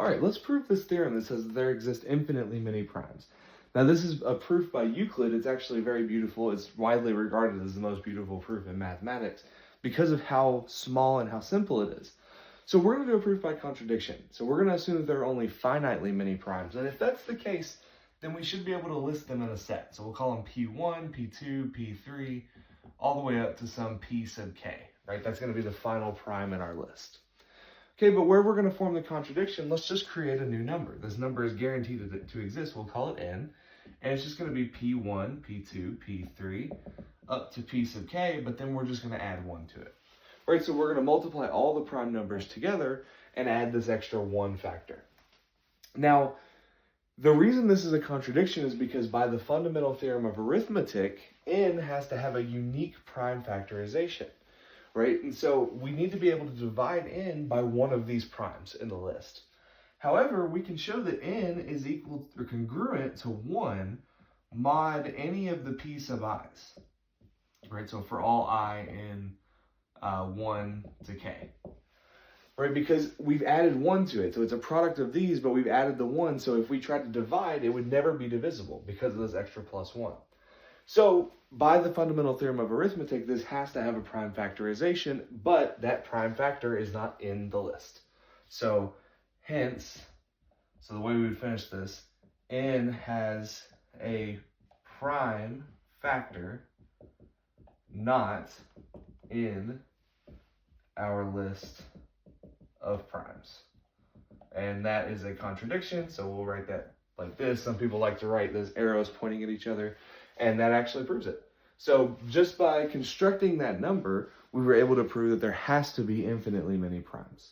All right, let's prove this theorem that says that there exist infinitely many primes. Now, this is a proof by Euclid. It's actually very beautiful. It's widely regarded as the most beautiful proof in mathematics because of how small and how simple it is. So we're going to do a proof by contradiction. So we're going to assume that there are only finitely many primes. And if that's the case, then we should be able to list them in a set. So we'll call them P1, P2, P3, all the way up to some P sub k, right? That's going to be the final prime in our list. Okay, but where we're going to form the contradiction, let's just create a new number. This number is guaranteed to exist. We'll call it n, and it's just going to be P1, P2, P3, up to P sub k, but then we're just going to add 1 to it. Right, so we're going to multiply all the prime numbers together and add this extra 1 factor. Now, the reason this is a contradiction is because by the fundamental theorem of arithmetic, n has to have a unique prime factorization. Right, and so we need to be able to divide n by one of these primes in the list. However, we can show that n is equal or congruent to 1 mod any of the p sub i's. Right, so for all I in 1 to k. Right, because we've added 1 to it, so it's a product of these, but we've added the 1, so if we tried to divide, it would never be divisible because of this extra plus 1. So, by the fundamental theorem of arithmetic, this has to have a prime factorization, but that prime factor is not in the list. So, hence, so the way we would finish this, n has a prime factor not in our list of primes. And that is a contradiction, so we'll write that like this. Some people like to write those arrows pointing at each other, and that actually proves it. So just by constructing that number, we were able to prove that there has to be infinitely many primes.